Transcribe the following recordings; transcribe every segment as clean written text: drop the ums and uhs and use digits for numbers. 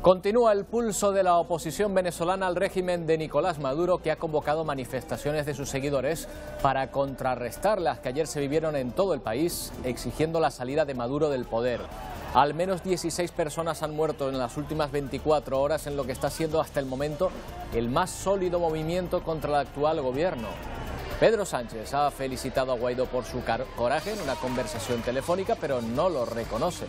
Continúa el pulso de la oposición venezolana al régimen de Nicolás Maduro, que ha convocado manifestaciones de sus seguidores para contrarrestar las que ayer se vivieron en todo el país, exigiendo la salida de Maduro del poder. Al menos 16 personas han muerto en las últimas 24 horas en lo que está siendo hasta el momento el más sólido movimiento contra el actual gobierno. Pedro Sánchez ha felicitado a Guaidó por su coraje en una conversación telefónica, pero no lo reconoce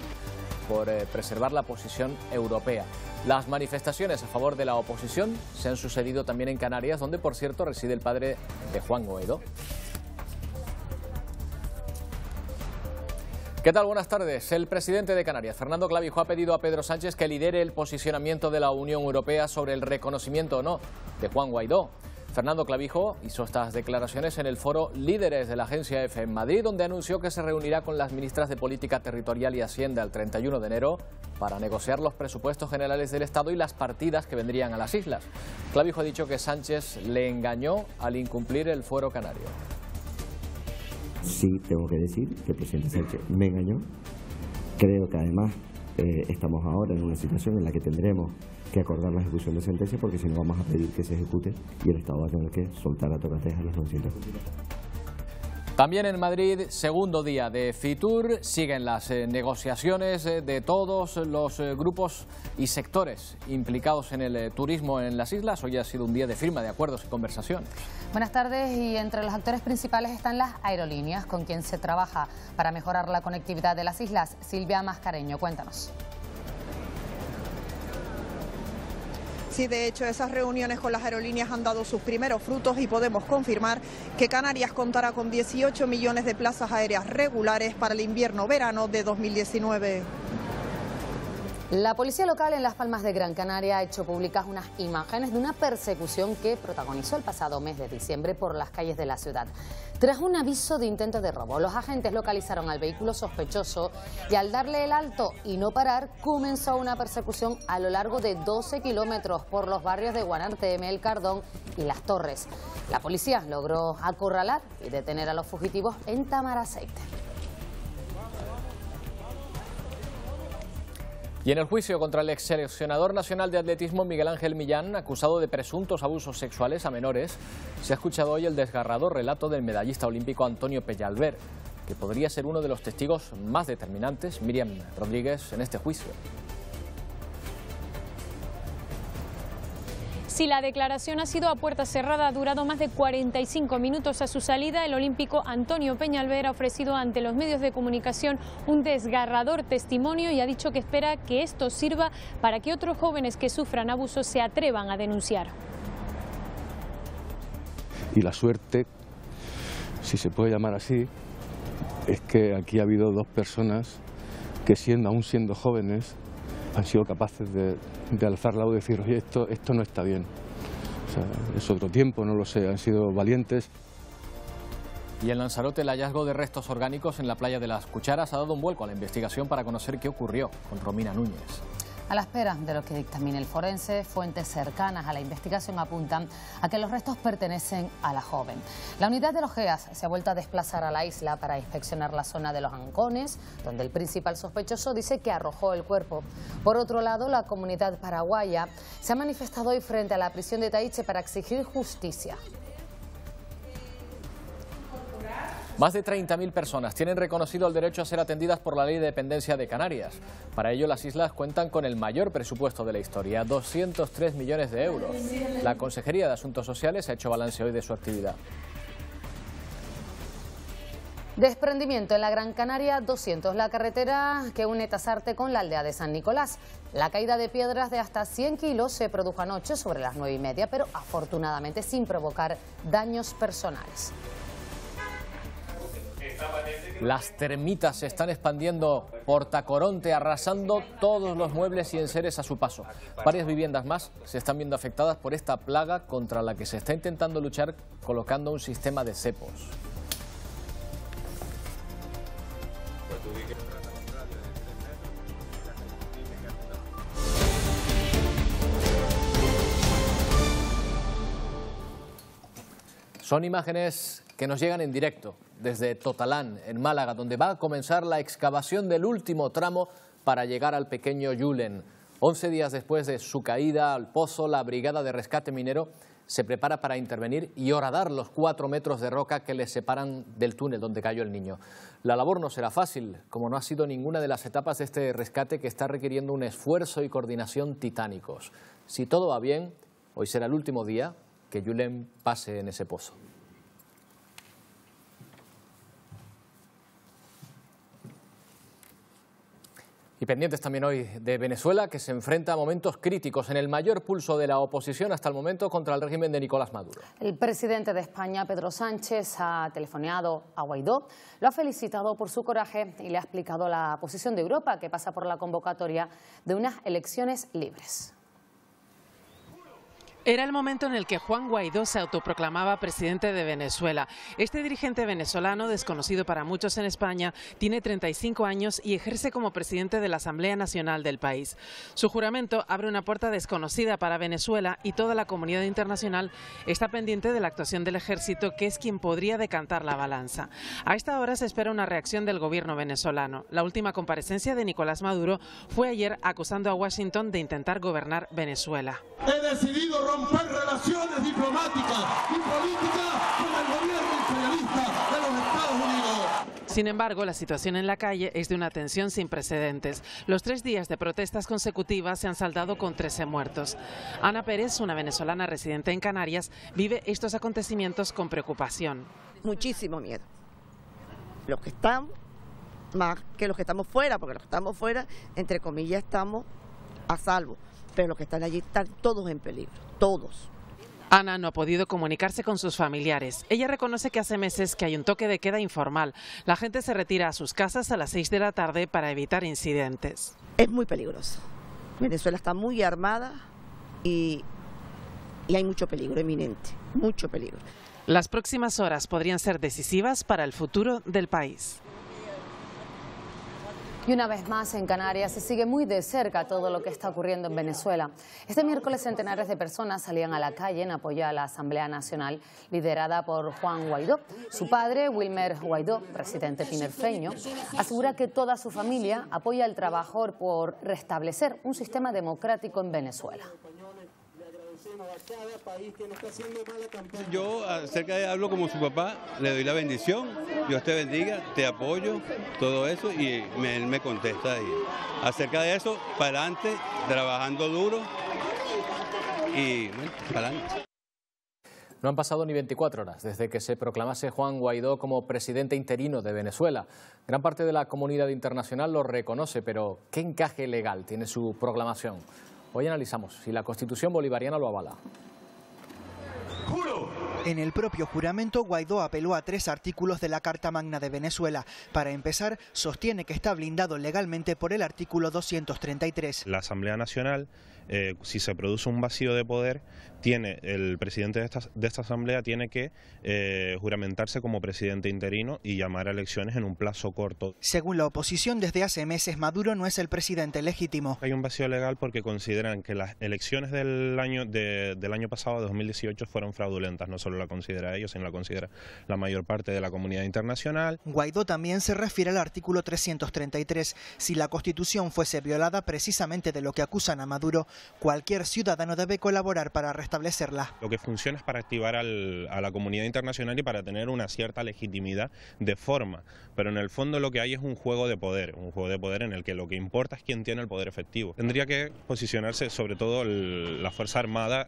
por preservar la posición europea. Las manifestaciones a favor de la oposición se han sucedido también en Canarias, donde por cierto reside el padre de Juan Guaidó. ¿Qué tal? Buenas tardes. El presidente de Canarias, Fernando Clavijo, ha pedido a Pedro Sánchez que lidere el posicionamiento de la Unión Europea sobre el reconocimiento o no de Juan Guaidó. Fernando Clavijo hizo estas declaraciones en el foro Líderes de la Agencia EFE en Madrid, donde anunció que se reunirá con las ministras de Política Territorial y Hacienda el 31 de enero para negociar los presupuestos generales del Estado y las partidas que vendrían a las islas. Clavijo ha dicho que Sánchez le engañó al incumplir el fuero canario. Sí, tengo que decir que el presidente Sánchez me engañó. Creo que además estamos ahora en una situación en la que tendremos que acordar la ejecución de sentencia, porque si no vamos a pedir que se ejecute y el Estado va a tener que soltar a tocateja a los 900. También en Madrid, segundo día de Fitur, siguen las negociaciones de todos los grupos y sectores implicados en el turismo en las islas. Hoy ha sido un día de firma de acuerdos y conversaciones. Buenas tardes, y entre los actores principales están las aerolíneas, con quien se trabaja para mejorar la conectividad de las islas. Silvia Mascareño, cuéntanos. Sí, de hecho, esas reuniones con las aerolíneas han dado sus primeros frutos y podemos confirmar que Canarias contará con 18 millones de plazas aéreas regulares para el invierno-verano de 2019. La policía local en Las Palmas de Gran Canaria ha hecho públicas unas imágenes de una persecución que protagonizó el pasado mes de diciembre por las calles de la ciudad. Tras un aviso de intento de robo, los agentes localizaron al vehículo sospechoso y al darle el alto y no parar, comenzó una persecución a lo largo de 12 kilómetros por los barrios de Guanarteme, El Cardón y Las Torres. La policía logró acorralar y detener a los fugitivos en Tamaraceite. Y en el juicio contra el ex seleccionador nacional de atletismo Miguel Ángel Millán, acusado de presuntos abusos sexuales a menores, se ha escuchado hoy el desgarrador relato del medallista olímpico Antonio Peñalver, que podría ser uno de los testigos más determinantes, Miriam Rodríguez, en este juicio. Si la declaración ha sido a puerta cerrada, ha durado más de 45 minutos. A su salida, el olímpico Antonio Peñalver ha ofrecido ante los medios de comunicación un desgarrador testimonio y ha dicho que espera que esto sirva para que otros jóvenes que sufran abusos se atrevan a denunciar. Y la suerte, si se puede llamar así, es que aquí ha habido dos personas que aún siendo jóvenes, han sido capaces de alzar la voz y decir, oye, esto no está bien. O sea, es otro tiempo, no lo sé, han sido valientes. Y en Lanzarote, el hallazgo de restos orgánicos en la playa de Las Cucharas ha dado un vuelco a la investigación para conocer qué ocurrió con Romina Núñez. A la espera de lo que dictamine el forense, fuentes cercanas a la investigación apuntan a que los restos pertenecen a la joven. La unidad de los GEAS se ha vuelto a desplazar a la isla para inspeccionar la zona de los Ancones, donde el principal sospechoso dice que arrojó el cuerpo. Por otro lado, la comunidad paraguaya se ha manifestado hoy frente a la prisión de Taiche para exigir justicia. Más de 30.000 personas tienen reconocido el derecho a ser atendidas por la Ley de Dependencia de Canarias. Para ello, las islas cuentan con el mayor presupuesto de la historia, 203 millones de euros. La Consejería de Asuntos Sociales ha hecho balance hoy de su actividad. Desprendimiento en la Gran Canaria 200, la carretera que une Tasarte con la aldea de San Nicolás. La caída de piedras de hasta 100 kilos se produjo anoche sobre las 9:30, pero afortunadamente sin provocar daños personales. Las termitas se están expandiendo por Tacoronte, arrasando todos los muebles y enseres a su paso. Varias viviendas más se están viendo afectadas por esta plaga contra la que se está intentando luchar colocando un sistema de cepos. Son imágenes que nos llegan en directo desde Totalán, en Málaga, donde va a comenzar la excavación del último tramo para llegar al pequeño Yulen. 11 días después de su caída al pozo, la Brigada de Rescate Minero se prepara para intervenir y horadar los 4 metros de roca que les separan del túnel donde cayó el niño. La labor no será fácil, como no ha sido ninguna de las etapas de este rescate, que está requiriendo un esfuerzo y coordinación titánicos. Si todo va bien, hoy será el último día que Julen pase en ese pozo. Y pendientes también hoy de Venezuela, que se enfrenta a momentos críticos en el mayor pulso de la oposición hasta el momento contra el régimen de Nicolás Maduro. El presidente de España, Pedro Sánchez, ha telefoneado a Guaidó, lo ha felicitado por su coraje y le ha explicado la posición de Europa, que pasa por la convocatoria de unas elecciones libres. Era el momento en el que Juan Guaidó se autoproclamaba presidente de Venezuela. Este dirigente venezolano, desconocido para muchos en España, tiene 35 años y ejerce como presidente de la Asamblea Nacional del país. Su juramento abre una puerta desconocida para Venezuela y toda la comunidad internacional está pendiente de la actuación del ejército, que es quien podría decantar la balanza. A esta hora se espera una reacción del gobierno venezolano. La última comparecencia de Nicolás Maduro fue ayer, acusando a Washington de intentar gobernar Venezuela. He decidido romper relaciones diplomáticas y políticas con el gobierno imperialista de los Estados Unidos. Sin embargo, la situación en la calle es de una tensión sin precedentes. Los 3 días de protestas consecutivas se han saldado con 13 muertos. Ana Pérez, una venezolana residente en Canarias, vive estos acontecimientos con preocupación. Muchísimo miedo. Los que están, más que los que estamos fuera, porque los que estamos fuera, entre comillas, estamos a salvo. Pero los que están allí están todos en peligro, todos. Ana no ha podido comunicarse con sus familiares. Ella reconoce que hace meses que hay un toque de queda informal. La gente se retira a sus casas a las 6 de la tarde para evitar incidentes. Es muy peligroso. Venezuela está muy armada y hay mucho peligro inminente, mucho peligro. Las próximas horas podrían ser decisivas para el futuro del país. Y una vez más, en Canarias se sigue muy de cerca todo lo que está ocurriendo en Venezuela. Este miércoles centenares de personas salían a la calle en apoyo a la Asamblea Nacional liderada por Juan Guaidó. Su padre, Wilmer Guaidó, residente tinerfeño, asegura que toda su familia apoya el trabajo por restablecer un sistema democrático en Venezuela. Yo acerca de hablo como su papá, le doy la bendición, Dios te bendiga, te apoyo, todo eso, y él me contesta ahí. Acerca de eso, para adelante, trabajando duro y bueno, para adelante. No han pasado ni 24 horas desde que se proclamase Juan Guaidó como presidente interino de Venezuela. Gran parte de la comunidad internacional lo reconoce, pero ¿qué encaje legal tiene su proclamación? Hoy analizamos si la Constitución bolivariana lo avala. En el propio juramento, Guaidó apeló a 3 artículos de la Carta Magna de Venezuela. Para empezar, sostiene que está blindado legalmente por el artículo 233. La Asamblea Nacional, si se produce un vacío de poder, el presidente de esta Asamblea tiene que juramentarse como presidente interino y llamar a elecciones en un plazo corto. Según la oposición, desde hace meses Maduro no es el presidente legítimo. Hay un vacío legal porque consideran que las elecciones del año pasado, 2018, fueron fraudulentas. No solo la considera ellos, sino la considera la mayor parte de la comunidad internacional. Guaidó también se refiere al artículo 333. Si la Constitución fuese violada, precisamente de lo que acusan a Maduro, cualquier ciudadano debe colaborar para restablecerla. Lo que funciona es para activar a la comunidad internacional y para tener una cierta legitimidad de forma, pero en el fondo lo que hay es un juego de poder en el que lo que importa es quién tiene el poder efectivo. Tendría que posicionarse sobre todo la Fuerza Armada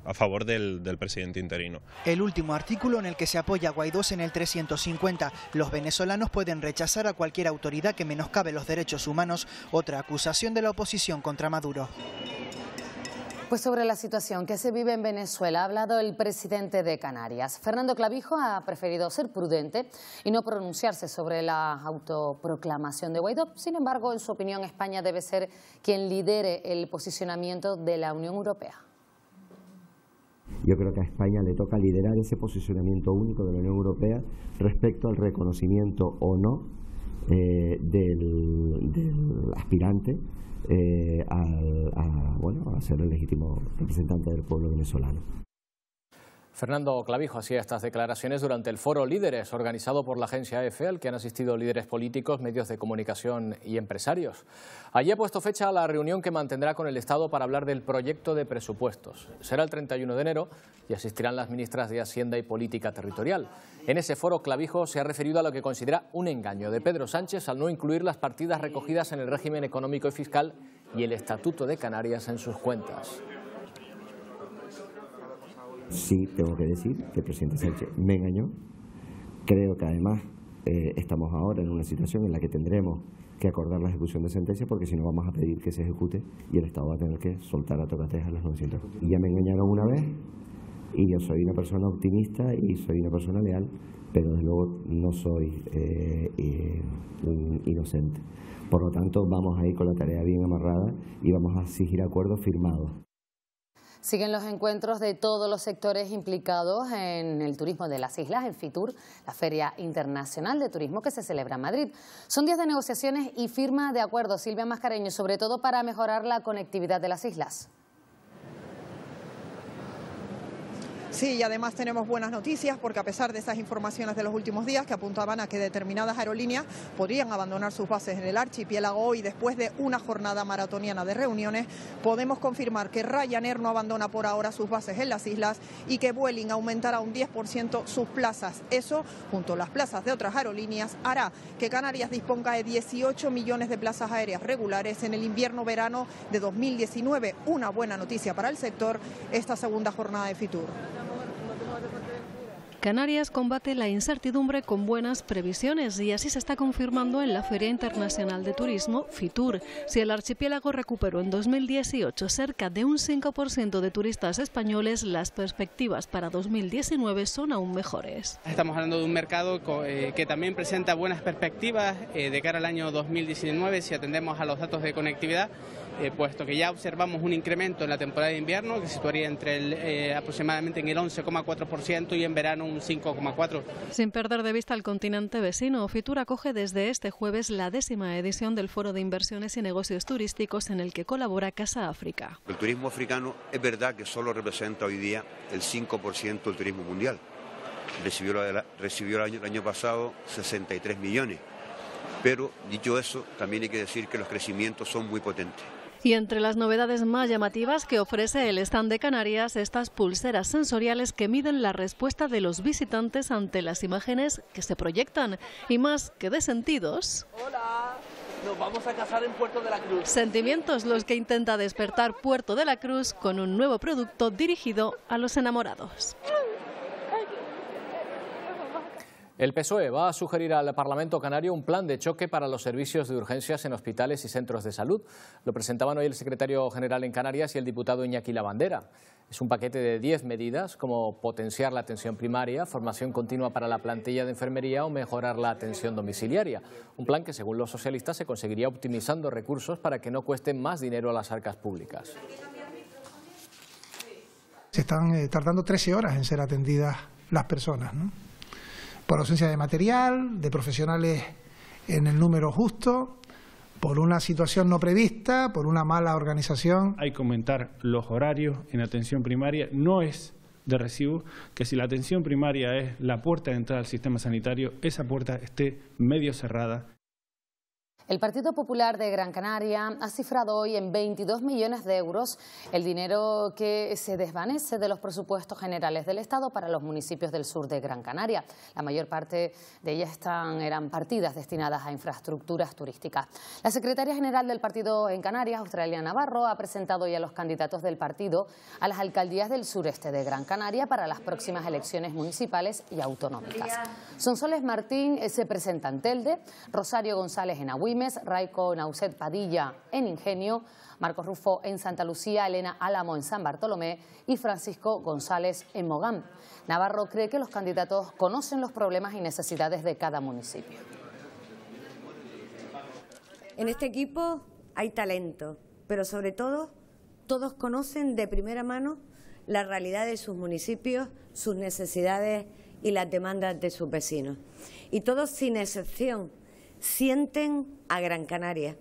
a favor del presidente interino. El último artículo en el que se apoya a Guaidó es en el 350. Los venezolanos pueden rechazar a cualquier autoridad que menoscabe los derechos humanos, otra acusación de la oposición contra Maduro. Pues sobre la situación que se vive en Venezuela ha hablado el presidente de Canarias. Fernando Clavijo ha preferido ser prudente y no pronunciarse sobre la autoproclamación de Guaidó. Sin embargo, en su opinión, España debe ser quien lidere el posicionamiento de la Unión Europea. Yo creo que a España le toca liderar ese posicionamiento único de la Unión Europea respecto al reconocimiento o no del aspirante a ser el legítimo representante del pueblo venezolano. Fernando Clavijo hacía estas declaraciones durante el Foro Líderes, organizado por la agencia EFE, al que han asistido líderes políticos, medios de comunicación y empresarios. Allí ha puesto fecha a la reunión que mantendrá con el Estado para hablar del proyecto de presupuestos. Será el 31 de enero y asistirán las ministras de Hacienda y Política Territorial. En ese foro, Clavijo se ha referido a lo que considera un engaño de Pedro Sánchez al no incluir las partidas recogidas en el régimen económico y fiscal y el Estatuto de Canarias en sus cuentas. Sí, tengo que decir que el presidente Sánchez me engañó. Creo que además estamos ahora en una situación en la que tendremos que acordar la ejecución de sentencia, porque si no vamos a pedir que se ejecute y el Estado va a tener que soltar a tocatejas los 900. Y ya me engañaron una vez y yo soy una persona optimista y soy una persona leal, pero desde luego no soy un inocente. Por lo tanto, vamos a ir con la tarea bien amarrada y vamos a exigir acuerdos firmados. Siguen los encuentros de todos los sectores implicados en el turismo de las islas, el FITUR, la Feria Internacional de Turismo que se celebra en Madrid. Son días de negociaciones y firma de acuerdos, Silvia Mascareño, sobre todo para mejorar la conectividad de las islas. Sí, y además tenemos buenas noticias porque a pesar de esas informaciones de los últimos días que apuntaban a que determinadas aerolíneas podrían abandonar sus bases en el archipiélago, hoy después de una jornada maratoniana de reuniones podemos confirmar que Ryanair no abandona por ahora sus bases en las islas y que Vueling aumentará un 10% sus plazas. Eso, junto a las plazas de otras aerolíneas, hará que Canarias disponga de 18 millones de plazas aéreas regulares en el invierno-verano de 2019. Una buena noticia para el sector esta segunda jornada de FITUR. Canarias combate la incertidumbre con buenas previsiones y así se está confirmando en la Feria Internacional de Turismo, FITUR. Si el archipiélago recuperó en 2018 cerca de un 5% de turistas españoles, las perspectivas para 2019 son aún mejores. Estamos hablando de un mercado que también presenta buenas perspectivas de cara al año 2019 si atendemos a los datos de conectividad, puesto que ya observamos un incremento en la temporada de invierno que se situaría entre aproximadamente en el 11,4% y en verano un 5,4%. Sin perder de vista el continente vecino, FITUR acoge desde este jueves la 10ª edición del Foro de Inversiones y Negocios Turísticos en el que colabora Casa África. El turismo africano es verdad que solo representa hoy día el 5% del turismo mundial. Recibió el año pasado 63 millones. Pero, dicho eso, también hay que decir que los crecimientos son muy potentes. Y entre las novedades más llamativas que ofrece el stand de Canarias, estas pulseras sensoriales que miden la respuesta de los visitantes ante las imágenes que se proyectan. Y más que de sentidos... Hola, nos vamos a casar en Puerto de la Cruz. Sentimientos los que intenta despertar Puerto de la Cruz con un nuevo producto dirigido a los enamorados. El PSOE va a sugerir al Parlamento canario un plan de choque para los servicios de urgencias en hospitales y centros de salud. Lo presentaban hoy el secretario general en Canarias y el diputado Iñaki Lavandera. Es un paquete de 10 medidas como potenciar la atención primaria, formación continua para la plantilla de enfermería o mejorar la atención domiciliaria. Un plan que, según los socialistas, se conseguiría optimizando recursos para que no cuesten más dinero a las arcas públicas. Se están tardando 13 horas en ser atendidas las personas, ¿no? Por ausencia de material, de profesionales en el número justo, por una situación no prevista, por una mala organización. Hay que aumentar los horarios en atención primaria. No es de recibo que si la atención primaria es la puerta de entrada al sistema sanitario, esa puerta esté medio cerrada. El Partido Popular de Gran Canaria ha cifrado hoy en 22 millones de euros el dinero que se desvanece de los presupuestos generales del Estado para los municipios del sur de Gran Canaria. La mayor parte de ellas eran partidas destinadas a infraestructuras turísticas. La secretaria general del partido en Canarias, Australia Navarro, ha presentado ya a los candidatos del partido a las alcaldías del sureste de Gran Canaria para las próximas elecciones municipales y autonómicas. Sonsoles Martín se presenta en Telde, Rosario González en Agüimes, Raico Nauset Padilla en Ingenio, Marcos Rufo en Santa Lucía, Elena Álamo en San Bartolomé y Francisco González en Mogán. Navarro cree que los candidatos conocen los problemas y necesidades de cada municipio. En este equipo hay talento, pero sobre todo todos conocen de primera mano la realidad de sus municipios, sus necesidades y las demandas de sus vecinos. Y todos, sin excepción, sienten a Gran Canaria.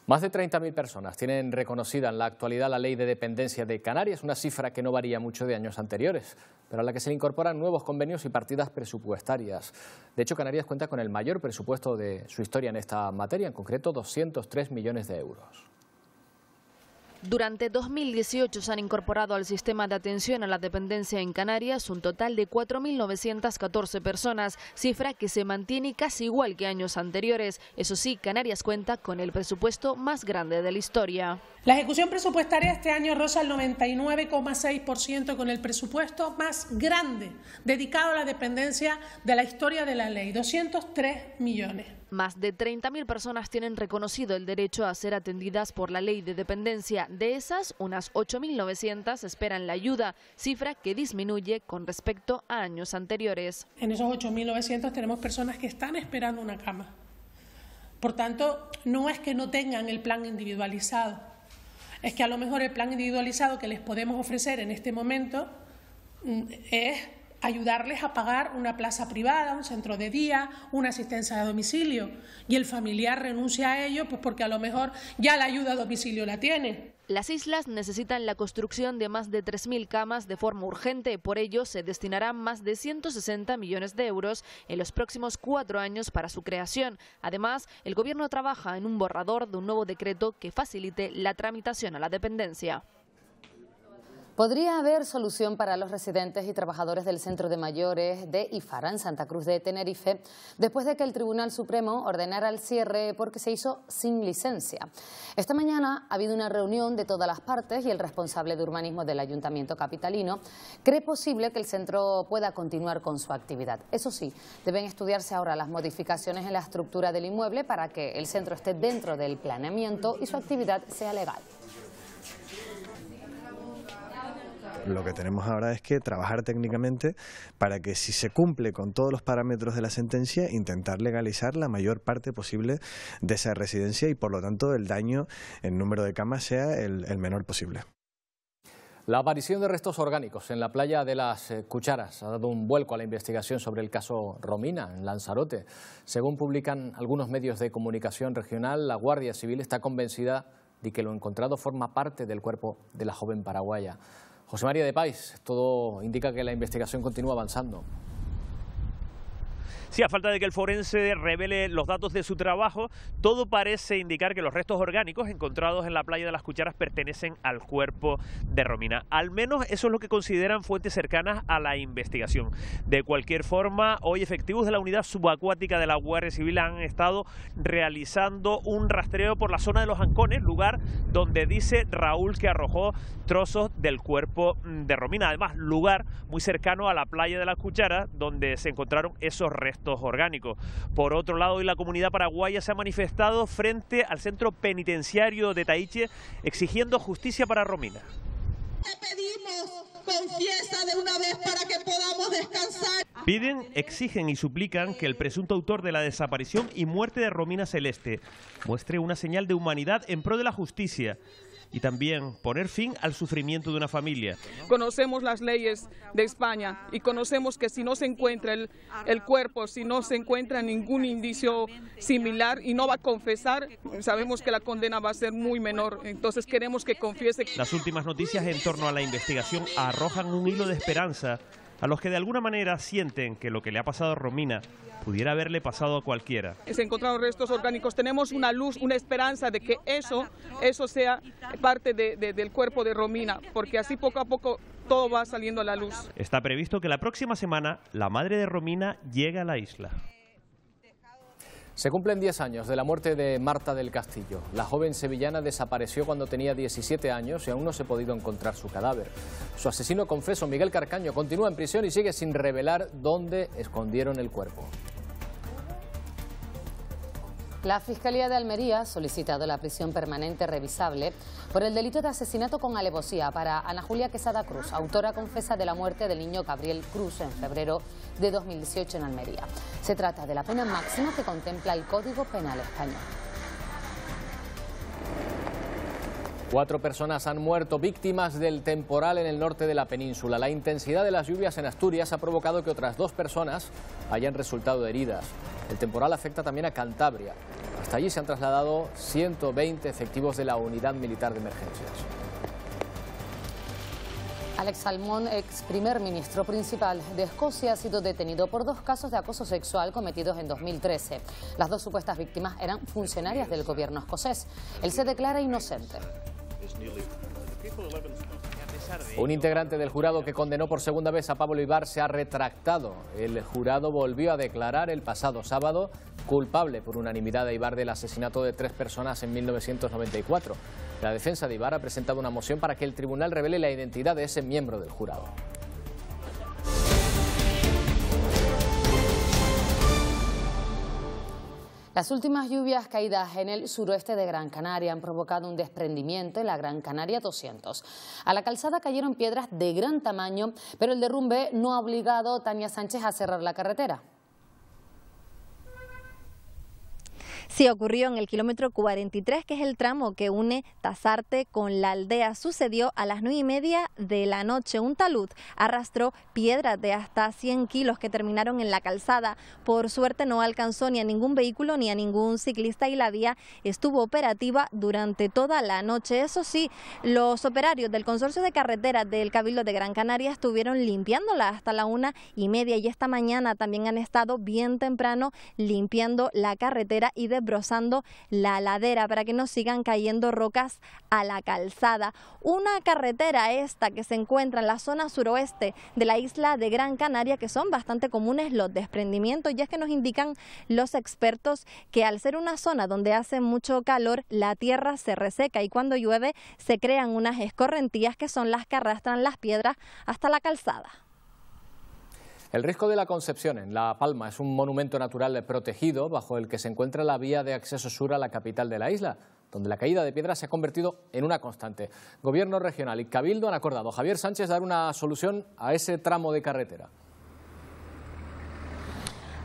Más de 30.000 personas tienen reconocida en la actualidad la Ley de Dependencia de Canarias, una cifra que no varía mucho de años anteriores, pero a la que se le incorporan nuevos convenios y partidas presupuestarias. De hecho, Canarias cuenta con el mayor presupuesto de su historia en esta materia, en concreto 203 millones de euros. Durante 2018 se han incorporado al sistema de atención a la dependencia en Canarias un total de 4.914 personas, cifra que se mantiene casi igual que años anteriores. Eso sí, Canarias cuenta con el presupuesto más grande de la historia. La ejecución presupuestaria este año roza el 99,6% con el presupuesto más grande dedicado a la dependencia de la historia de la ley, 203 millones. Más de 30.000 personas tienen reconocido el derecho a ser atendidas por la ley de dependencia. De esas, unas 8.900 esperan la ayuda, cifra que disminuye con respecto a años anteriores. En esos 8.900 tenemos personas que están esperando una cama. Por tanto, no es que no tengan el plan individualizado, es que a lo mejor el plan individualizado que les podemos ofrecer en este momento es ayudarles a pagar una plaza privada, un centro de día, una asistencia a domicilio, y el familiar renuncia a ello pues porque a lo mejor ya la ayuda a domicilio la tiene. Las islas necesitan la construcción de más de 3.000 camas de forma urgente. Por ello, se destinarán más de 160 millones de euros en los próximos 4 años para su creación. Además, el Gobierno trabaja en un borrador de un nuevo decreto que facilite la tramitación a la dependencia. ¿Podría haber solución para los residentes y trabajadores del Centro de Mayores de Ifara, en Santa Cruz de Tenerife, después de que el Tribunal Supremo ordenara el cierre porque se hizo sin licencia? Esta mañana ha habido una reunión de todas las partes y el responsable de urbanismo del Ayuntamiento capitalino cree posible que el centro pueda continuar con su actividad. Eso sí, deben estudiarse ahora las modificaciones en la estructura del inmueble para que el centro esté dentro del planeamiento y su actividad sea legal. Lo que tenemos ahora es que trabajar técnicamente para que, si se cumple con todos los parámetros de la sentencia, intentar legalizar la mayor parte posible de esa residencia y, por lo tanto, el daño en número de camas sea el menor posible. La aparición de restos orgánicos en la playa de las Cucharas ha dado un vuelco a la investigación sobre el caso Romina, en Lanzarote. Según publican algunos medios de comunicación regional, la Guardia Civil está convencida de que lo encontrado forma parte del cuerpo de la joven paraguaya. José María de Pais, todo indica que la investigación continúa avanzando. Sí, a falta de que el forense revele los datos de su trabajo, todo parece indicar que los restos orgánicos encontrados en la playa de las Cucharas pertenecen al cuerpo de Romina. Al menos eso es lo que consideran fuentes cercanas a la investigación. De cualquier forma, hoy efectivos de la unidad subacuática de la Guardia Civil han estado realizando un rastreo por la zona de los Ancones, lugar donde dice Raúl que arrojó trozos del cuerpo de Romina. Además, lugar muy cercano a la playa de las Cucharas, donde se encontraron esos restos orgánicos. Por otro lado, hoy la comunidad paraguaya se ha manifestado frente al centro penitenciario de Taiche exigiendo justicia para Romina. Te pedimos, confiesa de una vez para que podamos descansar. Piden, exigen y suplican que el presunto autor de la desaparición y muerte de Romina Celeste muestre una señal de humanidad en pro de la justicia y también poner fin al sufrimiento de una familia. Conocemos las leyes de España y conocemos que si no se encuentra el cuerpo, si no se encuentra ningún indicio similar y no va a confesar, sabemos que la condena va a ser muy menor. Entonces queremos que confiese. Las últimas noticias en torno a la investigación arrojan un hilo de esperanza a los que de alguna manera sienten que lo que le ha pasado a Romina pudiera haberle pasado a cualquiera. Se encontraron restos orgánicos, tenemos una luz, una esperanza de que eso sea parte del cuerpo de Romina, porque así poco a poco todo va saliendo a la luz. Está previsto que la próxima semana la madre de Romina llegue a la isla. Se cumplen 10 años de la muerte de Marta del Castillo. La joven sevillana desapareció cuando tenía 17 años y aún no se ha podido encontrar su cadáver. Su asesino confeso, Miguel Carcaño, continúa en prisión y sigue sin revelar dónde escondieron el cuerpo. La Fiscalía de Almería ha solicitado la prisión permanente revisable por el delito de asesinato con alevosía para Ana Julia Quesada Cruz, autora confesa de la muerte del niño Gabriel Cruz en febrero de 2018 en Almería. Se trata de la pena máxima que contempla el Código Penal español. 4 personas han muerto víctimas del temporal en el norte de la península. La intensidad de las lluvias en Asturias ha provocado que otras 2 personas hayan resultado heridas. El temporal afecta también a Cantabria. Hasta allí se han trasladado 120 efectivos de la Unidad Militar de Emergencias. Alex Salmond, ex primer ministro principal de Escocia, ha sido detenido por 2 casos de acoso sexual cometidos en 2013. Las 2 supuestas víctimas eran funcionarias del gobierno escocés. Él se declara inocente. Un integrante del jurado que condenó por segunda vez a Pablo Ibar se ha retractado. El jurado volvió a declarar el pasado sábado culpable por unanimidad a Ibar del asesinato de 3 personas en 1994. La defensa de Ibar ha presentado una moción para que el tribunal revele la identidad de ese miembro del jurado. Las últimas lluvias caídas en el suroeste de Gran Canaria han provocado un desprendimiento en la Gran Canaria 200. A la calzada cayeron piedras de gran tamaño, pero el derrumbe no ha obligado a Tania Sánchez a cerrar la carretera. Sí, ocurrió en el kilómetro 43, que es el tramo que une Tasarte con la aldea. Sucedió a las 9:30 de la noche. Un talud arrastró piedras de hasta 100 kilos que terminaron en la calzada. Por suerte no alcanzó ni a ningún vehículo ni a ningún ciclista y la vía estuvo operativa durante toda la noche. Eso sí, los operarios del Consorcio de Carreteras del Cabildo de Gran Canaria estuvieron limpiándola hasta la 1:30 y esta mañana también han estado bien temprano limpiando la carretera y desbrozando la ladera para que no sigan cayendo rocas a la calzada. Una carretera esta que se encuentra en la zona suroeste de la isla de Gran Canaria, que son bastante comunes los desprendimientos, y es que nos indican los expertos que al ser una zona donde hace mucho calor, la tierra se reseca y cuando llueve se crean unas escorrentías que son las que arrastran las piedras hasta la calzada. El Risco de la Concepción, en La Palma, es un monumento natural protegido bajo el que se encuentra la vía de acceso sur a la capital de la isla, donde la caída de piedras se ha convertido en una constante. Gobierno regional y Cabildo han acordado, Javier Sánchez, dar una solución a ese tramo de carretera.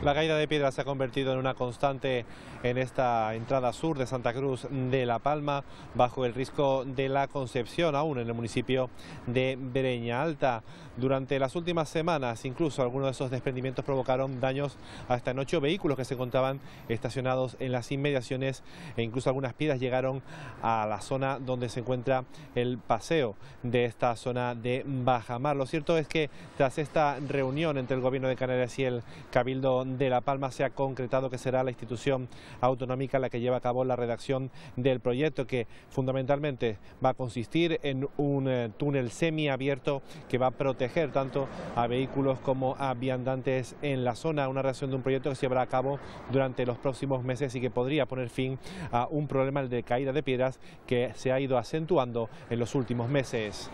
La caída de piedras se ha convertido en una constante en esta entrada sur de Santa Cruz de La Palma, bajo el Risco de la Concepción, aún en el municipio de Breña Alta. Durante las últimas semanas, incluso algunos de esos desprendimientos provocaron daños hasta en 8 vehículos que se encontraban estacionados en las inmediaciones, e incluso algunas piedras llegaron a la zona donde se encuentra el paseo de esta zona de bajamar. Lo cierto es que tras esta reunión entre el Gobierno de Canarias y el Cabildo de La Palma se ha concretado que será la institución autonómica la que lleva a cabo la redacción del proyecto, que fundamentalmente va a consistir en un túnel semiabierto que va a proteger tanto a vehículos como a viandantes en la zona. Una redacción de un proyecto que se llevará a cabo durante los próximos meses y que podría poner fin a un problema, el de caída de piedras, que se ha ido acentuando en los últimos meses.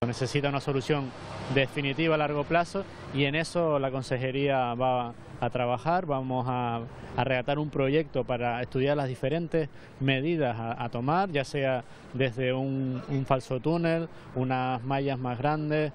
Necesita una solución definitiva a largo plazo y en eso la Consejería va a trabajar. Vamos a redactar un proyecto para estudiar las diferentes medidas a tomar, ya sea desde un falso túnel, unas mallas más grandes.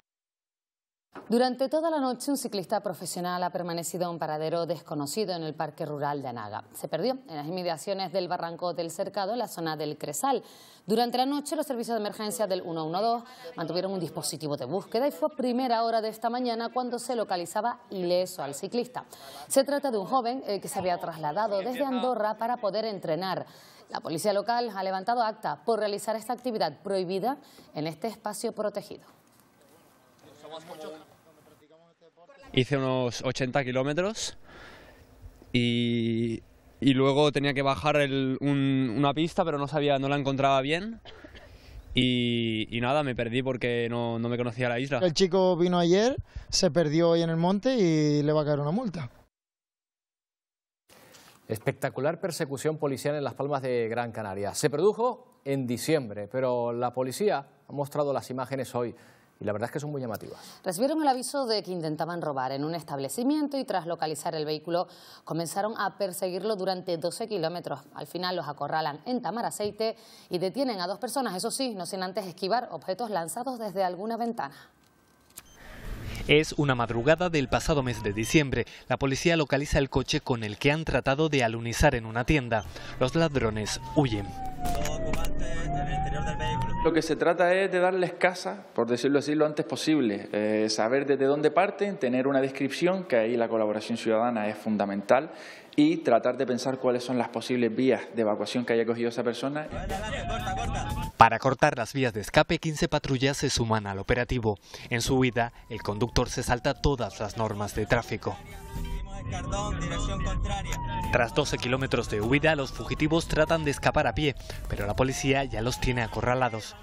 Durante toda la noche un ciclista profesional ha permanecido en un paradero desconocido en el Parque Rural de Anaga. Se perdió en las inmediaciones del Barranco del Cercado, en la zona del Cresal. Durante la noche los servicios de emergencia del 112 mantuvieron un dispositivo de búsqueda y fue a primera hora de esta mañana cuando se localizaba ileso al ciclista. Se trata de un joven que se había trasladado desde Andorra para poder entrenar. La policía local ha levantado acta por realizar esta actividad prohibida en este espacio protegido. Hice unos 80 kilómetros y luego tenía que bajar una pista, pero no la encontraba bien y nada, me perdí porque no me conocía la isla. El chico vino ayer, se perdió hoy en el monte y le va a caer una multa. Espectacular persecución policial en Las Palmas de Gran Canaria. Se produjo en diciembre, pero la policía ha mostrado las imágenes hoy y la verdad es que son muy llamativas. Recibieron el aviso de que intentaban robar en un establecimiento y tras localizar el vehículo comenzaron a perseguirlo durante 12 kilómetros. Al final los acorralan en Tamaraceite y detienen a 2 personas, eso sí, no sin antes esquivar objetos lanzados desde alguna ventana. Es una madrugada del pasado mes de diciembre. La policía localiza el coche con el que han tratado de alunizar en una tienda. Los ladrones huyen. Lo que se trata es de darles casa, por decirlo así, lo antes posible, saber desde dónde parten, tener una descripción, que ahí la colaboración ciudadana es fundamental, y tratar de pensar cuáles son las posibles vías de evacuación que haya cogido esa persona. Para cortar las vías de escape, 15 patrullas se suman al operativo. En su huida, el conductor se salta todas las normas de tráfico. Tras 12 kilómetros de huida, los fugitivos tratan de escapar a pie, pero la policía ya los tiene acorralados.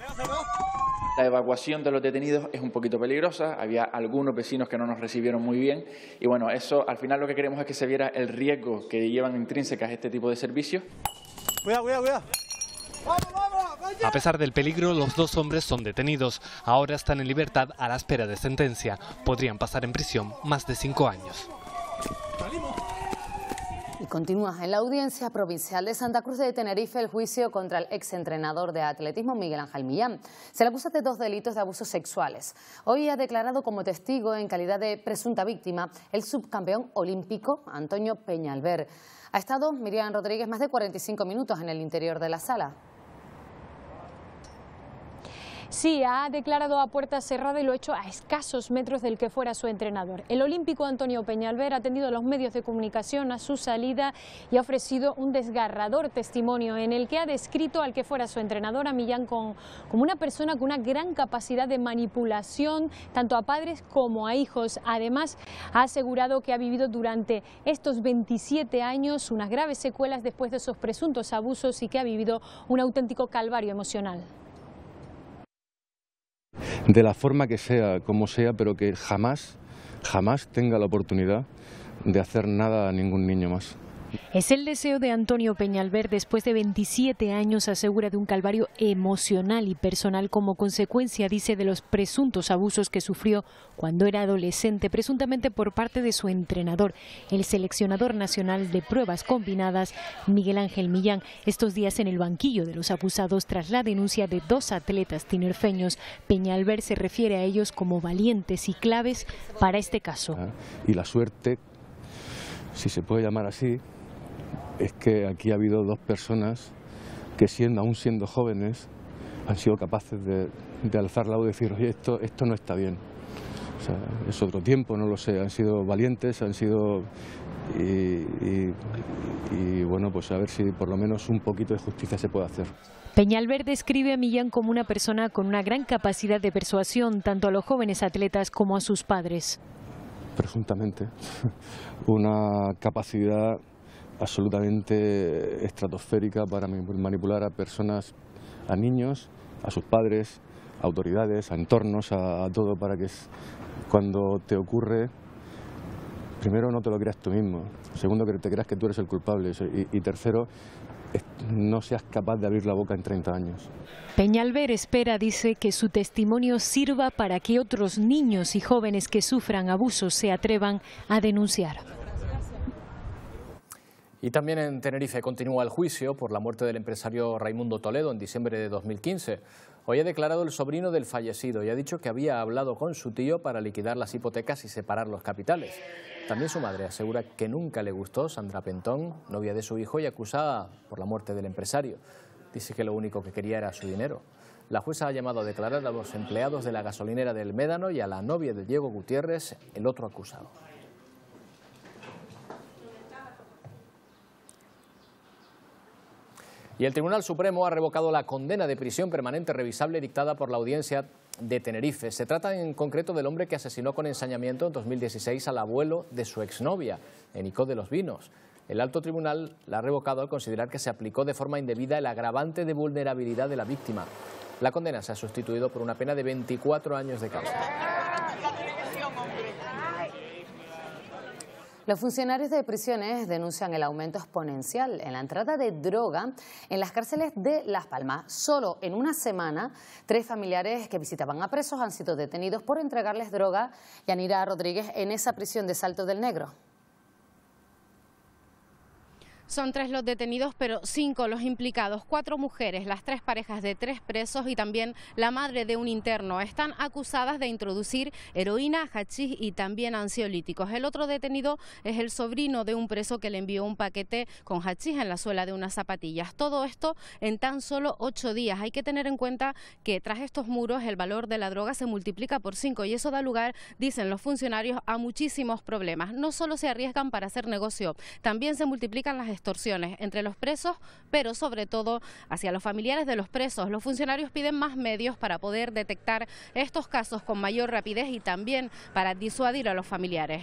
La evacuación de los detenidos es un poquito peligrosa, había algunos vecinos que no nos recibieron muy bien y bueno, eso al final lo que queremos es que se viera el riesgo que llevan intrínsecas este tipo de servicios. Cuidado, cuidado, cuidado. A pesar del peligro, los dos hombres son detenidos. Ahora están en libertad a la espera de sentencia. Podrían pasar en prisión más de 5 años. Y continúa en la Audiencia Provincial de Santa Cruz de Tenerife el juicio contra el exentrenador de atletismo Miguel Ángel Millán. Se le acusa de 2 delitos de abusos sexuales. Hoy ha declarado como testigo en calidad de presunta víctima el subcampeón olímpico Antonio Peñalver. Ha estado Miriam Rodríguez más de 45 minutos en el interior de la sala. Sí, ha declarado a puerta cerrada y lo ha hecho a escasos metros del que fuera su entrenador. El olímpico Antonio Peñalver ha atendido a los medios de comunicación a su salida y ha ofrecido un desgarrador testimonio en el que ha descrito al que fuera su entrenador, a Millán, como una persona con una gran capacidad de manipulación, tanto a padres como a hijos. Además, ha asegurado que ha vivido durante estos 27 años unas graves secuelas después de esos presuntos abusos y que ha vivido un auténtico calvario emocional. De la forma que sea, como sea, pero que jamás tenga la oportunidad de hacer nada a ningún niño más. Es el deseo de Antonio Peñalver después de 27 años, asegura, de un calvario emocional y personal como consecuencia, dice, de los presuntos abusos que sufrió cuando era adolescente, presuntamente por parte de su entrenador, el seleccionador nacional de pruebas combinadas, Miguel Ángel Millán, estos días en el banquillo de los acusados tras la denuncia de 2 atletas tinerfeños. Peñalver se refiere a ellos como valientes y claves para este caso. Y la suerte, si se puede llamar así, es que aquí ha habido 2 personas que aún siendo jóvenes han sido capaces de alzar la voz y decir, oye, esto no está bien. O sea, es otro tiempo, no lo sé, han sido valientes, han sido... Y bueno, pues a ver si por lo menos un poquito de justicia se puede hacer. Peñalver describe a Millán como una persona con una gran capacidad de persuasión, tanto a los jóvenes atletas como a sus padres. Presuntamente, una capacidad absolutamente estratosférica para manipular a personas, a niños, a sus padres, a autoridades, a entornos, a todo, para que cuando te ocurre, primero no te lo creas tú mismo, segundo que te creas que tú eres el culpable y tercero, no seas capaz de abrir la boca en 30 años. Peñalver espera, dice, que su testimonio sirva para que otros niños y jóvenes que sufran abusos se atrevan a denunciar. Y también en Tenerife continúa el juicio por la muerte del empresario Raimundo Toledo en diciembre de 2015. Hoy ha declarado el sobrino del fallecido y ha dicho que había hablado con su tío para liquidar las hipotecas y separar los capitales. También su madre asegura que nunca le gustó Sandra Pentón, novia de su hijo y acusada por la muerte del empresario. Dice que lo único que quería era su dinero. La jueza ha llamado a declarar a los empleados de la gasolinera del Médano y a la novia de Diego Gutiérrez, el otro acusado. Y el Tribunal Supremo ha revocado la condena de prisión permanente revisable dictada por la Audiencia de Tenerife. Se trata en concreto del hombre que asesinó con ensañamiento en 2016 al abuelo de su exnovia, Enicó de los Vinos. El alto tribunal la ha revocado al considerar que se aplicó de forma indebida el agravante de vulnerabilidad de la víctima. La condena se ha sustituido por una pena de 24 años de cárcel. Los funcionarios de prisiones denuncian el aumento exponencial en la entrada de droga en las cárceles de Las Palmas. Solo en una semana, 3 familiares que visitaban a presos han sido detenidos por entregarles droga. Yanira Rodríguez, en esa prisión de Salto del Negro. Son 3 los detenidos, pero 5 los implicados, 4 mujeres, las 3 parejas de 3 presos y también la madre de un interno. Están acusadas de introducir heroína, hachís y también ansiolíticos. El otro detenido es el sobrino de un preso que le envió un paquete con hachís en la suela de unas zapatillas. Todo esto en tan solo 8 días. Hay que tener en cuenta que tras estos muros el valor de la droga se multiplica por 5 y eso da lugar, dicen los funcionarios, a muchísimos problemas. No solo se arriesgan para hacer negocio, también se multiplican las extorsiones entre los presos, pero sobre todo hacia los familiares de los presos. Los funcionarios piden más medios para poder detectar estos casos con mayor rapidez y también para disuadir a los familiares.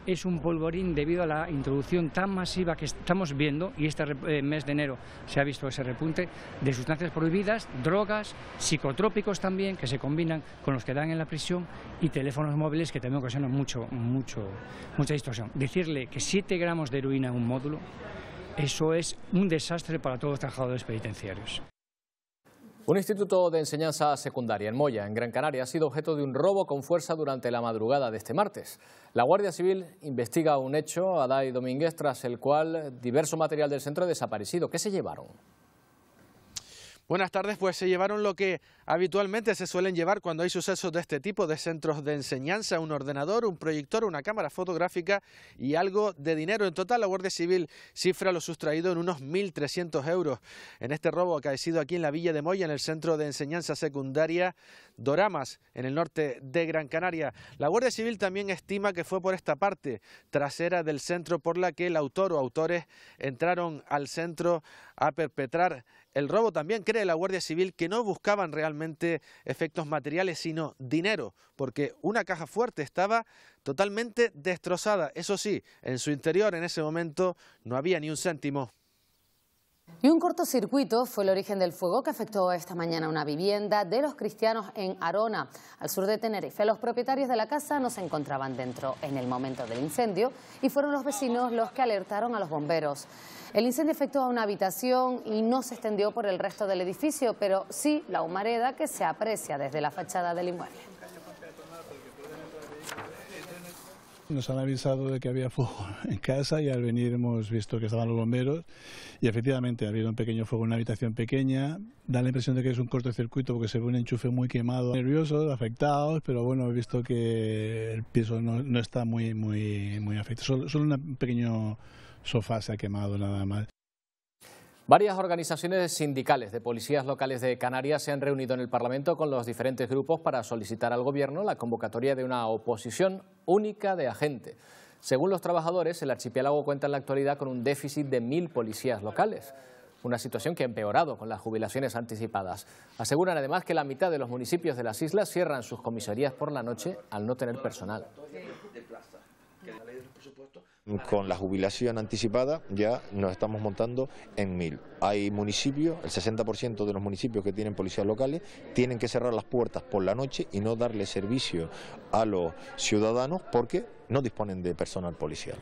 Es un polvorín debido a la introducción tan masiva que estamos viendo, y este mes de enero se ha visto ese repunte de sustancias prohibidas, drogas, psicotrópicos también, que se combinan con los que dan en la prisión, y teléfonos móviles que también ocasionan mucha distorsión. Decirle que 7 gramos de heroína en un módulo, eso es un desastre para todos los trabajadores penitenciarios. Un instituto de enseñanza secundaria en Moya, en Gran Canaria, ha sido objeto de un robo con fuerza durante la madrugada de este martes. La Guardia Civil investiga un hecho, Adai Domínguez, tras el cual diverso material del centro ha desaparecido. ¿Qué se llevaron? Buenas tardes, pues se llevaron lo que habitualmente se suelen llevar cuando hay sucesos de este tipo de centros de enseñanza: un ordenador, un proyector, una cámara fotográfica y algo de dinero. En total, la Guardia Civil cifra lo sustraído en unos 1.300 euros. En este robo acaecido aquí en la Villa de Moya, en el centro de enseñanza secundaria Doramas, en el norte de Gran Canaria. La Guardia Civil también estima que fue por esta parte trasera del centro por la que el autor o autores entraron al centro a perpetrar el robo. También cree la Guardia Civil que no buscaban realmente efectos materiales, sino dinero, porque una caja fuerte estaba totalmente destrozada. Eso sí, en su interior en ese momento no había ni un céntimo. Y un cortocircuito fue el origen del fuego que afectó esta mañana una vivienda de los cristianos en Arona, al sur de Tenerife. Los propietarios de la casa no se encontraban dentro en el momento del incendio y fueron los vecinos los que alertaron a los bomberos. El incendio afectó a una habitación y no se extendió por el resto del edificio, pero sí la humareda que se aprecia desde la fachada del inmueble. Nos han avisado de que había fuego en casa y al venir hemos visto que estaban los bomberos y efectivamente ha habido un pequeño fuego en una habitación pequeña. Da la impresión de que es un cortocircuito porque se ve un enchufe muy quemado. Nerviosos, afectados, pero bueno, he visto que el piso no está muy afectado. Solo un pequeño sofá se ha quemado nada más. Varias organizaciones sindicales de policías locales de Canarias se han reunido en el Parlamento con los diferentes grupos para solicitar al Gobierno la convocatoria de una oposición única de agente. Según los trabajadores, el archipiélago cuenta en la actualidad con un déficit de 1.000 policías locales, una situación que ha empeorado con las jubilaciones anticipadas. Aseguran además que la mitad de los municipios de las islas cierran sus comisarías por la noche al no tener personal. Con la jubilación anticipada ya nos estamos montando en 1.000. Hay municipios, el 60% de los municipios que tienen policías locales tienen que cerrar las puertas por la noche y no darle servicio a los ciudadanos porque no disponen de personal policial.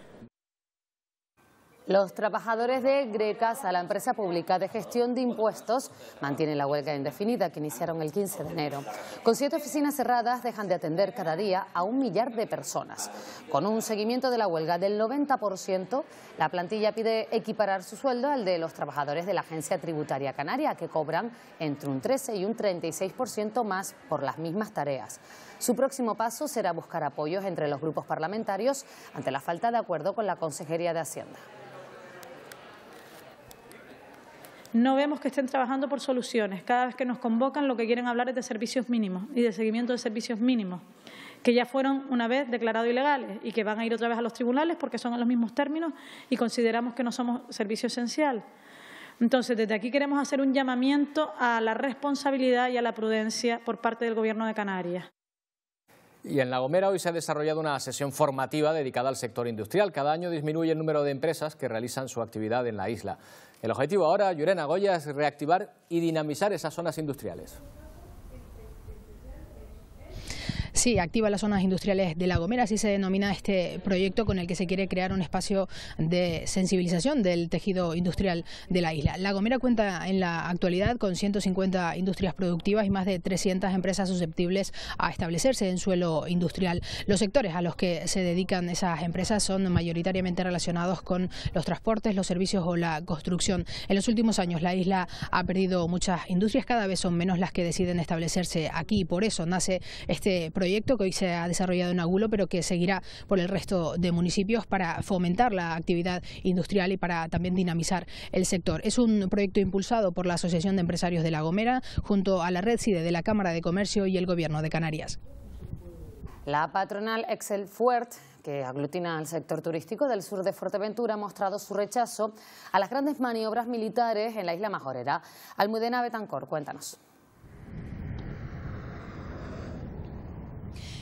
Los trabajadores de Grecasa, la empresa pública de gestión de impuestos, mantienen la huelga indefinida que iniciaron el 15 de enero. Con 7 oficinas cerradas dejan de atender cada día a 1 millar de personas. Con un seguimiento de la huelga del 90%, la plantilla pide equiparar su sueldo al de los trabajadores de la Agencia Tributaria Canaria, que cobran entre un 13 y un 36% más por las mismas tareas. Su próximo paso será buscar apoyos entre los grupos parlamentarios ante la falta de acuerdo con la Consejería de Hacienda. No vemos que estén trabajando por soluciones. Cada vez que nos convocan lo que quieren hablar es de servicios mínimos y de seguimiento de servicios mínimos, que ya fueron una vez declarados ilegales y que van a ir otra vez a los tribunales porque son en los mismos términos y consideramos que no somos servicio esencial. Entonces, desde aquí queremos hacer un llamamiento a la responsabilidad y a la prudencia por parte del Gobierno de Canarias. Y en La Gomera hoy se ha desarrollado una sesión formativa dedicada al sector industrial. Cada año disminuye el número de empresas que realizan su actividad en la isla. El objetivo ahora, Llurena Goya, es reactivar y dinamizar esas zonas industriales. Sí, activa las zonas industriales de La Gomera, así se denomina este proyecto con el que se quiere crear un espacio de sensibilización del tejido industrial de la isla. La Gomera cuenta en la actualidad con 150 industrias productivas y más de 300 empresas susceptibles a establecerse en suelo industrial. Los sectores a los que se dedican esas empresas son mayoritariamente relacionados con los transportes, los servicios o la construcción. En los últimos años la isla ha perdido muchas industrias, cada vez son menos las que deciden establecerse aquí, por eso nace este proyecto que hoy se ha desarrollado en Agulo, pero que seguirá por el resto de municipios para fomentar la actividad industrial y para también dinamizar el sector. Es un proyecto impulsado por la Asociación de Empresarios de La Gomera junto a la red CIDE de la Cámara de Comercio y el Gobierno de Canarias. La patronal Excelfuert, que aglutina al sector turístico del sur de Fuerteventura, ha mostrado su rechazo a las grandes maniobras militares en la isla Majorera. Almudena Betancor, cuéntanos.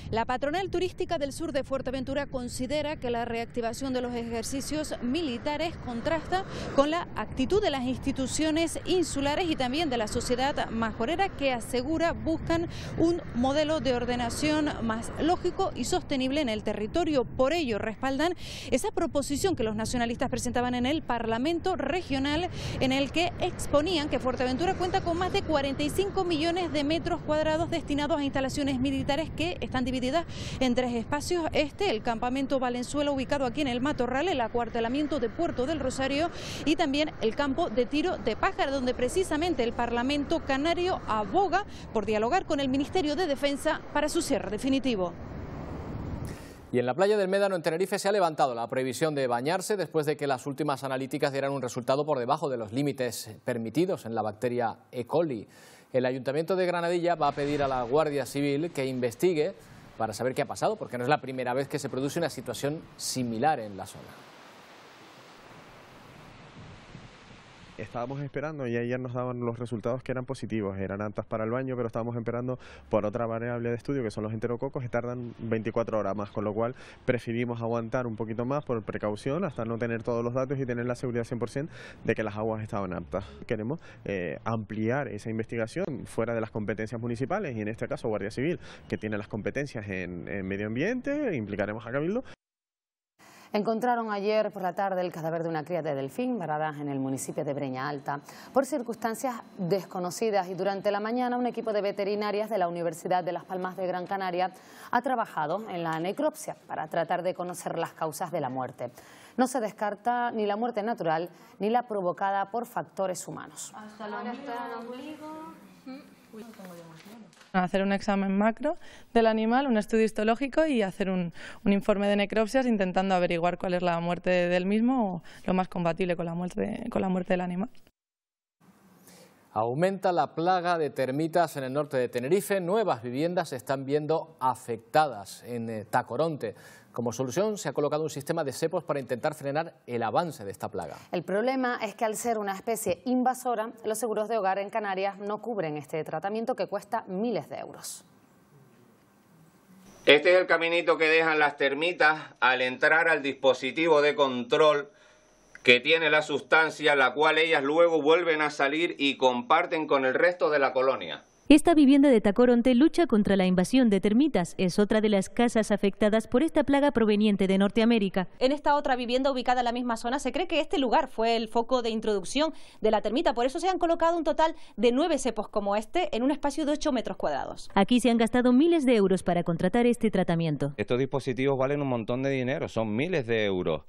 La patronal turística del sur de Fuerteventura considera que la reactivación de los ejercicios militares contrasta con la actitud de las instituciones insulares y también de la sociedad majorera, que asegura buscan un modelo de ordenación más lógico y sostenible en el territorio. Por ello respaldan esa proposición que los nacionalistas presentaban en el Parlamento regional, en el que exponían que Fuerteventura cuenta con más de 45 millones de metros cuadrados destinados a instalaciones militares que están divididas en tres espacios: el campamento Valenzuela, ubicado aquí en el Matorral, el acuartelamiento de Puerto del Rosario y también el campo de tiro de Pájara, donde precisamente el Parlamento canario aboga por dialogar con el Ministerio de Defensa para su cierre definitivo. Y en la playa del Médano, en Tenerife, se ha levantado la prohibición de bañarse después de que las últimas analíticas dieran un resultado por debajo de los límites permitidos en la bacteria E. coli. El Ayuntamiento de Granadilla va a pedir a la Guardia Civil que investigue para saber qué ha pasado, porque no es la primera vez que se produce una situación similar en la zona. Estábamos esperando y ayer nos daban los resultados que eran positivos, eran aptas para el baño, pero estábamos esperando por otra variable de estudio que son los enterococos y tardan 24 horas más, con lo cual preferimos aguantar un poquito más por precaución hasta no tener todos los datos y tener la seguridad 100% de que las aguas estaban aptas. Queremos ampliar esa investigación fuera de las competencias municipales y en este caso Guardia Civil, que tiene las competencias en medio ambiente, implicaremos a Cabildo. Encontraron ayer por la tarde el cadáver de una cría de delfín varada en el municipio de Breña Alta por circunstancias desconocidas, y durante la mañana un equipo de veterinarias de la Universidad de Las Palmas de Gran Canaria ha trabajado en la necropsia para tratar de conocer las causas de la muerte. No se descarta ni la muerte natural ni la provocada por factores humanos. Hasta el ombligo. Hacer un examen macro del animal, un estudio histológico y hacer un informe de necropsias intentando averiguar cuál es la muerte del mismo o lo más compatible con la muerte del animal. Aumenta la plaga de termitas en el norte de Tenerife. Nuevas viviendas se están viendo afectadas en Tacoronte. Como solución se ha colocado un sistema de cepos para intentar frenar el avance de esta plaga. El problema es que al ser una especie invasora, los seguros de hogar en Canarias no cubren este tratamiento que cuesta miles de euros. Este es el caminito que dejan las termitas al entrar al dispositivo de control que tiene la sustancia, la cual ellas luego vuelven a salir y comparten con el resto de la colonia. Esta vivienda de Tacoronte lucha contra la invasión de termitas. Es otra de las casas afectadas por esta plaga proveniente de Norteamérica. En esta otra vivienda ubicada en la misma zona se cree que este lugar fue el foco de introducción de la termita. Por eso se han colocado un total de 9 cepos como este en un espacio de 8 metros cuadrados. Aquí se han gastado miles de euros para contratar este tratamiento. Estos dispositivos valen un montón de dinero, son miles de euros.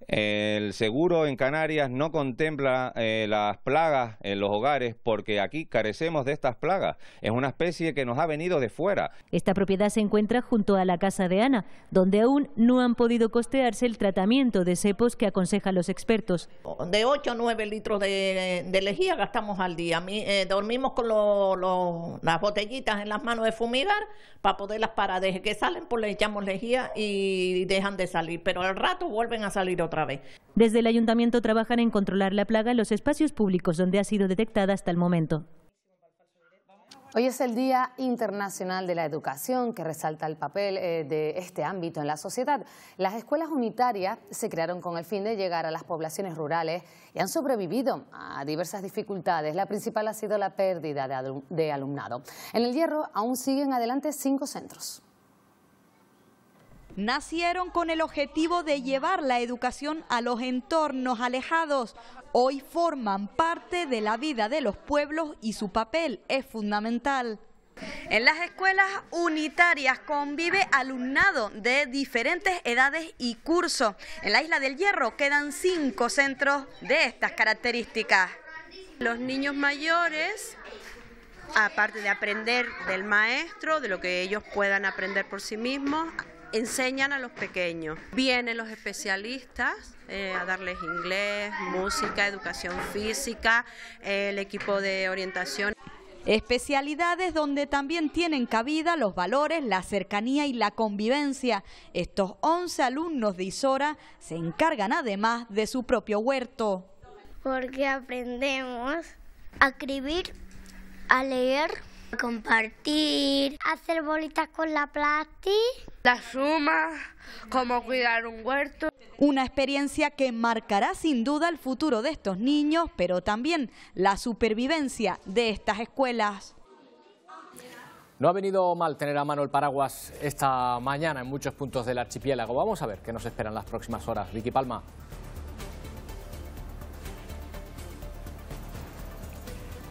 El seguro en Canarias no contempla las plagas en los hogares porque aquí carecemos de estas plagas. Es una especie que nos ha venido de fuera. Esta propiedad se encuentra junto a la casa de Ana, donde aún no han podido costearse el tratamiento de cepos que aconsejan los expertos. De 8 a 9 litros de lejía gastamos al día. Dormimos con las botellitas en las manos de fumigar para poderlas parar. Desde que salen, pues le echamos lejía y dejan de salir, pero al rato vuelven a salir otra vez. Desde el ayuntamiento trabajan en controlar la plaga en los espacios públicos donde ha sido detectada hasta el momento. Hoy es el Día Internacional de la Educación, que resalta el papel de este ámbito en la sociedad. Las escuelas unitarias se crearon con el fin de llegar a las poblaciones rurales y han sobrevivido a diversas dificultades. La principal ha sido la pérdida de alumnado. En El Hierro aún siguen adelante 5 centros. nacieron con el objetivo de llevar la educación a los entornos alejados. Hoy forman parte de la vida de los pueblos y su papel es fundamental. En las escuelas unitarias convive alumnado de diferentes edades y cursos. En la Isla del Hierro quedan 5 centros de estas características. Los niños mayores, aparte de aprender del maestro, de lo que ellos puedan aprender por sí mismos, enseñan a los pequeños. Vienen los especialistas a darles inglés, música, educación física, el equipo de orientación. Especialidades donde también tienen cabida los valores, la cercanía y la convivencia. Estos 11 alumnos de Isora se encargan además de su propio huerto. Porque aprendemos a escribir, a leer, a compartir, a hacer bolitas con la plástica, la suma, cómo cuidar un huerto. Una experiencia que marcará sin duda el futuro de estos niños, pero también la supervivencia de estas escuelas. No ha venido mal tener a mano el paraguas esta mañana en muchos puntos del archipiélago. Vamos a ver qué nos esperan las próximas horas. Vicky Palma.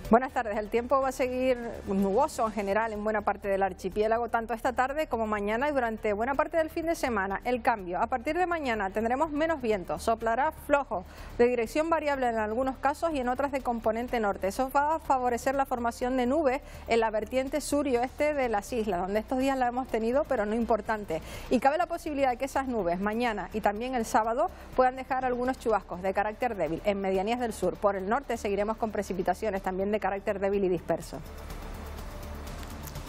Buenas tardes. El tiempo va a seguir nuboso en general en buena parte del archipiélago, tanto esta tarde como mañana y durante buena parte del fin de semana. El cambio: a partir de mañana tendremos menos viento, soplará flojo, de dirección variable en algunos casos y en otras de componente norte. Eso va a favorecer la formación de nubes en la vertiente sur y oeste de las islas, donde estos días la hemos tenido, pero no importante. Y cabe la posibilidad de que esas nubes mañana y también el sábado puedan dejar algunos chubascos de carácter débil en medianías del sur. Por el norte seguiremos con precipitaciones también de carácter débil y disperso.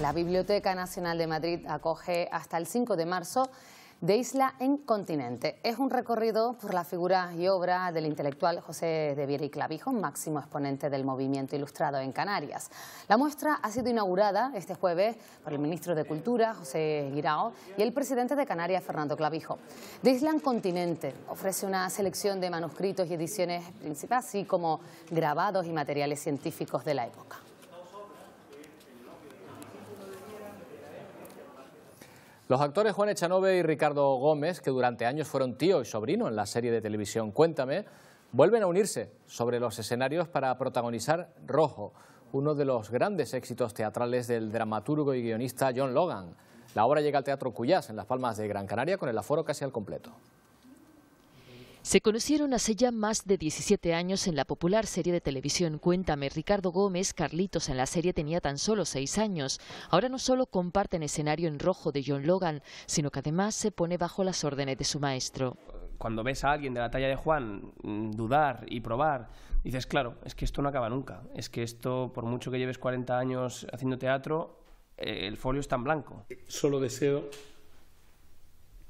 La Biblioteca Nacional de Madrid acoge hasta el 5 de marzo de Isla en Continente. Es un recorrido por la figura y obra del intelectual José de Viera y Clavijo, máximo exponente del movimiento ilustrado en Canarias. La muestra ha sido inaugurada este jueves por el ministro de Cultura, José Guirao, y el presidente de Canarias, Fernando Clavijo. De Isla en Continente ofrece una selección de manuscritos y ediciones principales, así como grabados y materiales científicos de la época. Los actores Juan Echanove y Ricardo Gómez, que durante años fueron tío y sobrino en la serie de televisión Cuéntame, vuelven a unirse sobre los escenarios para protagonizar Rojo, uno de los grandes éxitos teatrales del dramaturgo y guionista John Logan. La obra llega al Teatro Cuyás, en Las Palmas de Gran Canaria, con el aforo casi al completo. Se conocieron hace ya más de 17 años en la popular serie de televisión Cuéntame. Ricardo Gómez, Carlitos, en la serie tenía tan solo 6 años. Ahora no solo comparten escenario en Rojo de John Logan, sino que además se pone bajo las órdenes de su maestro. Cuando ves a alguien de la talla de Juan dudar y probar, dices, claro, es que esto no acaba nunca. Es que esto, por mucho que lleves 40 años haciendo teatro, el folio está en blanco. Solo deseo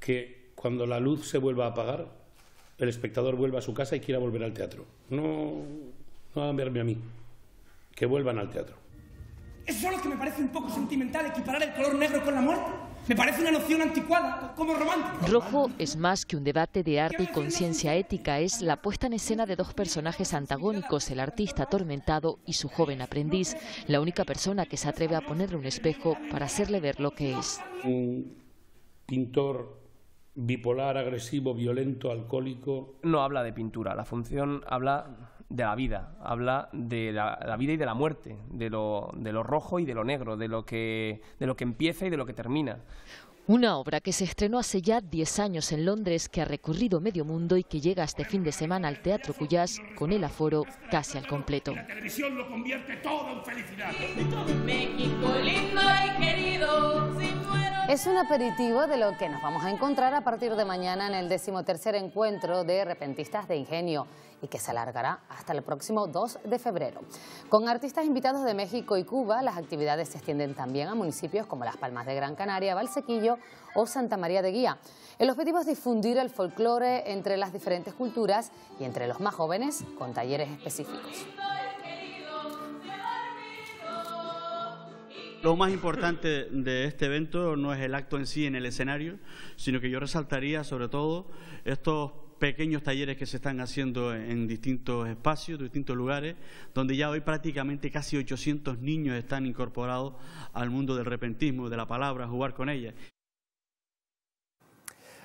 que cuando la luz se vuelva a apagar, el espectador vuelva a su casa y quiera volver al teatro. No hagan verme a mí, que vuelvan al teatro. Eso es lo que me parece un poco sentimental, equiparar el color negro con la muerte. Me parece una noción anticuada, como romántica. Rojo es más que un debate de arte y conciencia ética, es la puesta en escena de dos personajes antagónicos, el artista atormentado y su joven aprendiz, la única persona que se atreve a ponerle un espejo para hacerle ver lo que es. Un pintor bipolar, agresivo, violento, alcohólico. No habla de pintura, la función habla de la vida, habla de la vida y de la muerte, de lo rojo y de lo negro, de lo que empieza y de lo que termina. Una obra que se estrenó hace ya 10 años en Londres, que ha recorrido medio mundo y que llega este fin de semana al Teatro Cuyás con el aforo casi al completo. La televisión lo convierte todo en felicidad. México lindo y querido. Es un aperitivo de lo que nos vamos a encontrar a partir de mañana en el 13º encuentro de Repentistas de Ingenio y que se alargará hasta el próximo 2 de febrero. Con artistas invitados de México y Cuba, las actividades se extienden también a municipios como Las Palmas de Gran Canaria, Valsequillo o Santa María de Guía. El objetivo es difundir el folclore entre las diferentes culturas y entre los más jóvenes con talleres específicos. Lo más importante de este evento no es el acto en sí en el escenario, sino que yo resaltaría sobre todo estos pequeños talleres que se están haciendo en distintos espacios, distintos lugares, donde ya hoy prácticamente casi 800 niños están incorporados al mundo del repentismo, de la palabra, a jugar con ella.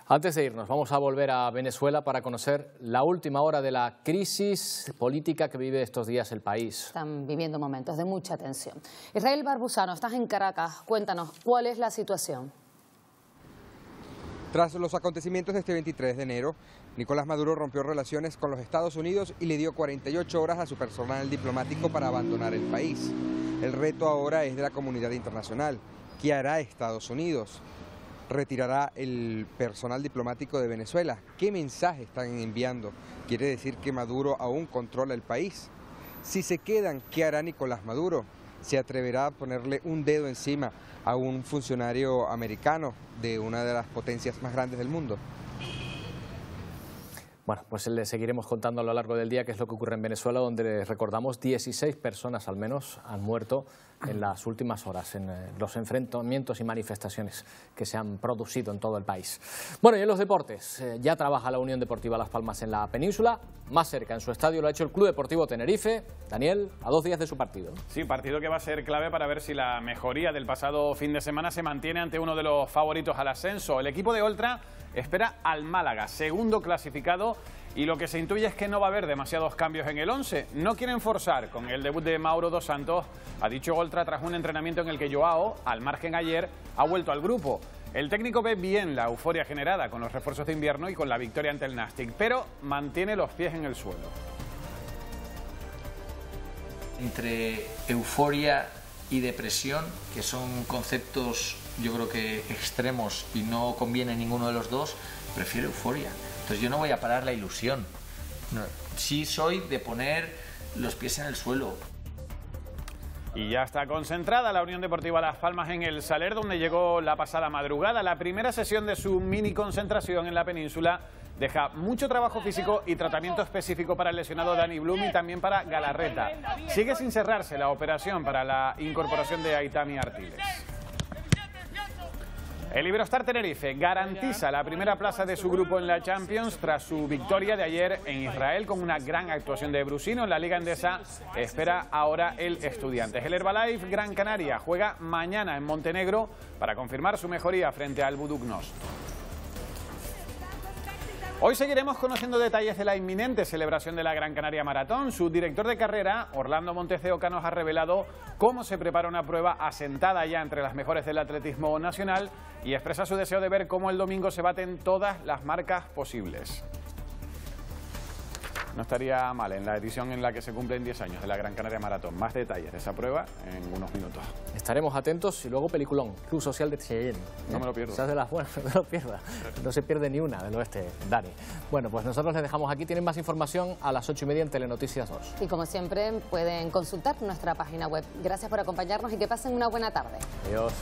Antes de irnos, vamos a volver a Venezuela para conocer la última hora de la crisis política que vive estos días el país. Están viviendo momentos de mucha tensión. Israel Barbusano, estás en Caracas. Cuéntanos, ¿cuál es la situación? Tras los acontecimientos de este 23 de enero, Nicolás Maduro rompió relaciones con los Estados Unidos y le dio 48 horas a su personal diplomático para abandonar el país. El reto ahora es de la comunidad internacional. ¿Qué hará Estados Unidos? ¿Retirará el personal diplomático de Venezuela? ¿Qué mensaje están enviando? ¿Quiere decir que Maduro aún controla el país? Si se quedan, ¿qué hará Nicolás Maduro? ¿Se atreverá a ponerle un dedo encima a un funcionario americano de una de las potencias más grandes del mundo? Bueno, pues le seguiremos contando a lo largo del día qué es lo que ocurre en Venezuela, donde recordamos 16 personas al menos han muerto en las últimas horas en los enfrentamientos y manifestaciones que se han producido en todo el país. Bueno, y en los deportes, ya trabaja la Unión Deportiva Las Palmas en la península, más cerca en su estadio lo ha hecho el Club Deportivo Tenerife. Daniel, a 2 días de su partido. Sí, partido que va a ser clave para ver si la mejoría del pasado fin de semana se mantiene ante uno de los favoritos al ascenso. El equipo de Oltra espera al Málaga, segundo clasificado, y lo que se intuye es que no va a haber demasiados cambios en el 11. No quieren forzar con el debut de Mauro dos Santos, ha dicho Oltra tras un entrenamiento en el que Joao, al margen ayer, ha vuelto al grupo. El técnico ve bien la euforia generada con los refuerzos de invierno y con la victoria ante el Nastic, pero mantiene los pies en el suelo. Entre euforia y depresión, que son conceptos yo creo que extremos y no conviene ninguno de los dos, prefiero euforia. Entonces yo no voy a parar la ilusión. No, sí soy de poner los pies en el suelo. Y ya está concentrada la Unión Deportiva Las Palmas en el Saler, donde llegó la pasada madrugada. La primera sesión de su mini concentración en la península deja mucho trabajo físico y tratamiento específico para el lesionado Dani Blum y también para Galarreta. Sigue sin cerrarse la operación para la incorporación de Aitami Artiles. El Iberostar Tenerife garantiza la primera plaza de su grupo en la Champions tras su victoria de ayer en Israel con una gran actuación de Brusino. En la Liga Endesa espera ahora el Estudiantes. El Herbalife Gran Canaria juega mañana en Montenegro para confirmar su mejoría frente al Buduknost. Hoy seguiremos conociendo detalles de la inminente celebración de la Gran Canaria Maratón. Su director de carrera, Orlando Montes de Oca, nos ha revelado cómo se prepara una prueba asentada ya entre las mejores del atletismo nacional y expresa su deseo de ver cómo el domingo se baten todas las marcas posibles. No estaría mal en la edición en la que se cumplen 10 años de la Gran Canaria Maratón. Más detalles de esa prueba en unos minutos. Estaremos atentos y luego peliculón, Club Social de Cheyenne. No me lo pierdo. Seas de las buenas, no te lo pierdas. No se pierde ni una del oeste, Dani. Bueno, pues nosotros les dejamos aquí. Tienen más información a las 8:30 en Telenoticias 2. Y como siempre pueden consultar nuestra página web. Gracias por acompañarnos y que pasen una buena tarde. Adiós.